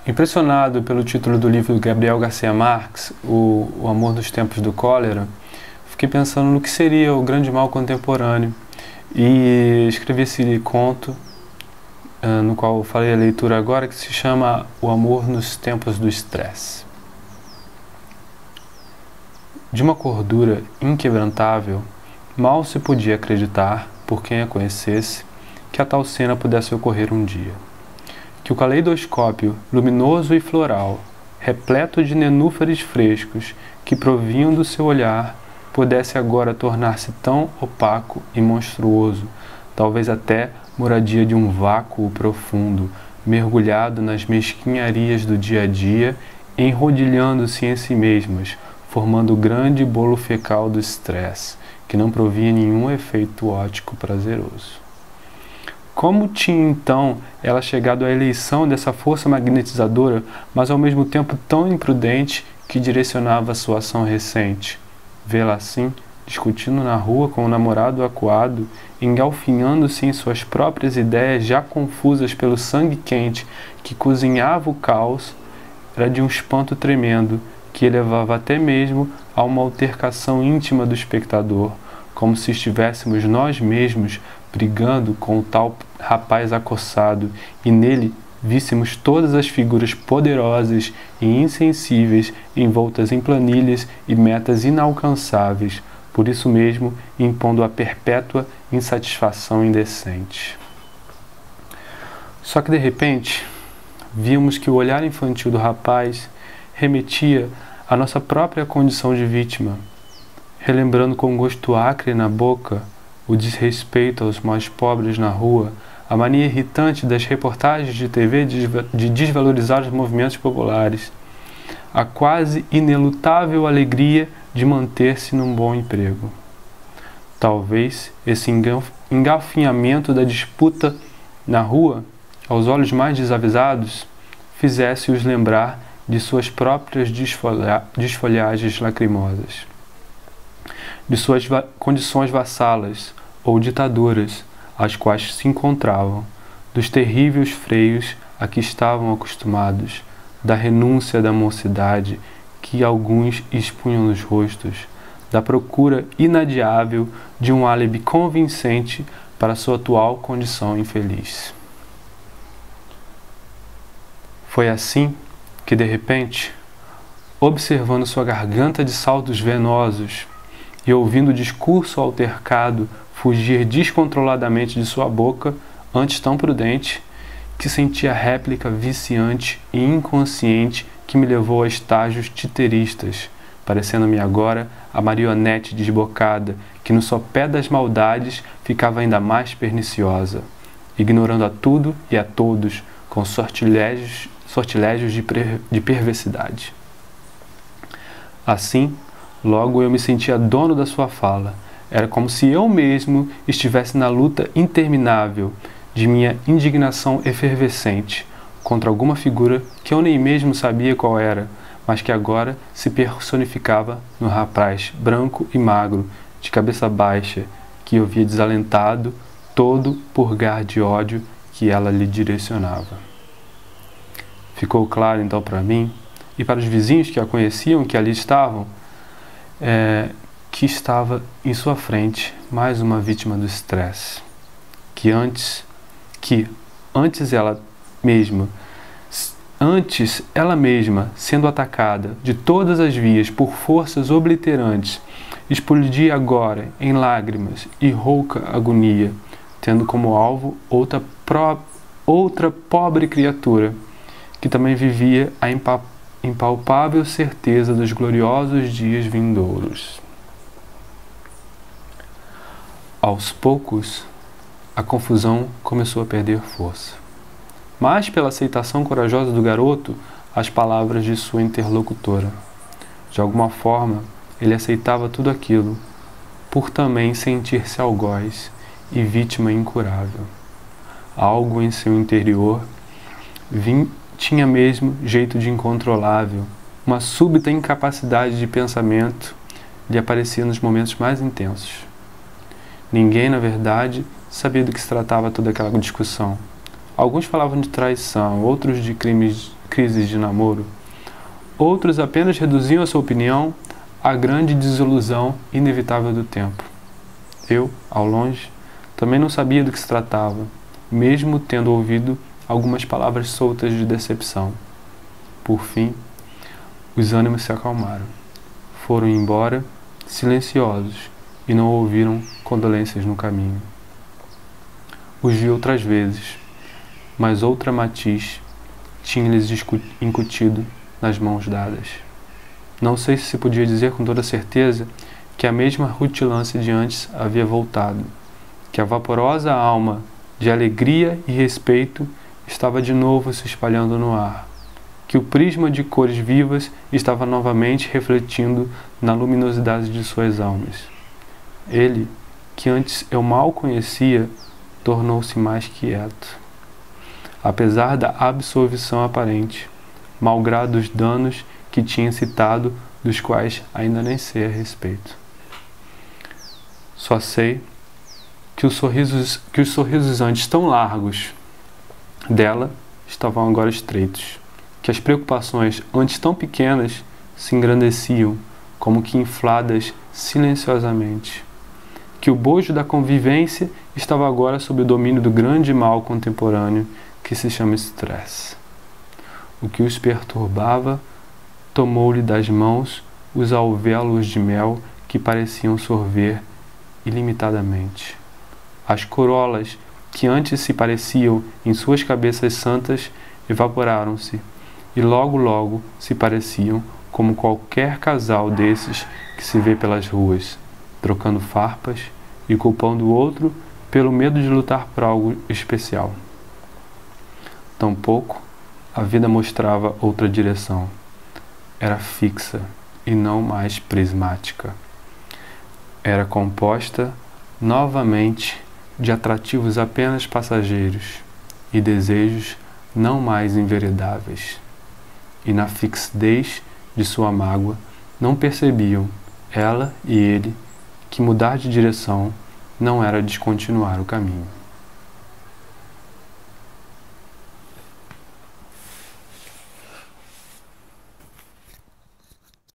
Impressionado pelo título do livro do Gabriel Garcia Marques, o Amor dos Tempos do Cólera, fiquei pensando no que seria o grande mal contemporâneo e escrevi esse conto, no qual farei a leitura agora, que se chama O Amor nos Tempos do Estresse. De uma cordura inquebrantável, mal se podia acreditar, por quem a conhecesse, que a tal cena pudesse ocorrer um dia. Que o caleidoscópio luminoso e floral, repleto de nenúfares frescos que provinham do seu olhar, pudesse agora tornar-se tão opaco e monstruoso, talvez até moradia de um vácuo profundo, mergulhado nas mesquinharias do dia a dia, enrodilhando-se em si mesmas, formando o grande bolo fecal do estresse, que não provia nenhum efeito óptico prazeroso. Como tinha então ela chegado à eleição dessa força magnetizadora, mas ao mesmo tempo tão imprudente que direcionava sua ação recente? Vê-la assim, discutindo na rua com o namorado acuado, engalfinhando-se em suas próprias ideias já confusas pelo sangue quente que cozinhava o caos, era de um espanto tremendo que elevava até mesmo a uma altercação íntima do espectador, como se estivéssemos nós mesmos brigando com o tal rapaz acossado e nele víssemos todas as figuras poderosas e insensíveis envoltas em planilhas e metas inalcançáveis, por isso mesmo impondo a perpétua insatisfação indecente. Só que de repente víamos que o olhar infantil do rapaz remetia à nossa própria condição de vítima, relembrando com gosto acre na boca o desrespeito aos mais pobres na rua, a mania irritante das reportagens de TV de desvalorizar os movimentos populares, a quase inelutável alegria de manter-se num bom emprego. Talvez esse engalfinhamento da disputa na rua, aos olhos mais desavisados, fizesse-os lembrar de suas próprias desfolhagens lacrimosas, de suas condições vassalas ou ditadoras, às quais se encontravam, dos terríveis freios a que estavam acostumados, da renúncia da mocidade que alguns expunham nos rostos, da procura inadiável de um álibi convincente para sua atual condição infeliz. Foi assim que, de repente, observando sua garganta de saltos venosos e ouvindo o discurso altercado fugir descontroladamente de sua boca, antes tão prudente, que senti a réplica viciante e inconsciente que me levou a estágios titeristas, parecendo-me agora a marionete desbocada que no sopé das maldades ficava ainda mais perniciosa, ignorando a tudo e a todos com sortilégios de perversidade. Assim, logo eu me sentia dono da sua fala. Era como se eu mesmo estivesse na luta interminável de minha indignação efervescente contra alguma figura que eu nem mesmo sabia qual era, mas que agora se personificava no rapaz branco e magro, de cabeça baixa, que eu via desalentado, todo purgar de ódio que ela lhe direcionava. Ficou claro então para mim, e para os vizinhos que a conheciam, que ali estavam, que estava em sua frente mais uma vítima do estresse, que antes ela mesma, sendo atacada de todas as vias por forças obliterantes, explodia agora em lágrimas e rouca agonia, tendo como alvo outra pobre criatura, que também vivia a impalpável certeza dos gloriosos dias vindouros. Aos poucos, a confusão começou a perder força. Mais pela aceitação corajosa do garoto às palavras de sua interlocutora. De alguma forma, ele aceitava tudo aquilo, por também sentir-se algoz e vítima incurável. Algo em seu interior tinha mesmo jeito de incontrolável, uma súbita incapacidade de pensamento lhe aparecia nos momentos mais intensos. Ninguém, na verdade, sabia do que se tratava toda aquela discussão. Alguns falavam de traição, outros de crimes crises de namoro, outros apenas reduziam a sua opinião à grande desilusão inevitável do tempo. Eu, ao longe, também não sabia do que se tratava, mesmo tendo ouvido algumas palavras soltas de decepção. Por fim, os ânimos se acalmaram. Foram embora, silenciosos, e não ouviram condolências no caminho. Os vi outras vezes, mas outra matiz tinha-lhes incutido nas mãos dadas. Não sei se podia dizer com toda certeza que a mesma rutilância de antes havia voltado, que a vaporosa alma de alegria e respeito estava de novo se espalhando no ar, que o prisma de cores vivas estava novamente refletindo na luminosidade de suas almas. Ele, que antes eu mal conhecia, tornou-se mais quieto. Apesar da absolvição aparente, malgrado os danos que tinha citado, dos quais ainda nem sei a respeito. Só sei que os sorrisos antes tão largos dela estavam agora estreitos, que as preocupações antes tão pequenas se engrandeciam, como que infladas silenciosamente, que o bojo da convivência estava agora sob o domínio do grande mal contemporâneo que se chama estresse. O que os perturbava tomou-lhe das mãos os alvéolos de mel que pareciam sorver ilimitadamente. As corolas que antes se pareciam em suas cabeças santas evaporaram-se e logo se pareciam como qualquer casal desses que se vê pelas ruas, trocando farpas e culpando o outro pelo medo de lutar por algo especial. Tampouco a vida mostrava outra direção. Era fixa e não mais prismática. Era composta novamente de atrativos apenas passageiros e desejos não mais enveredáveis. E na fixidez de sua mágoa não percebiam, ela e ele, que mudar de direção não era descontinuar o caminho.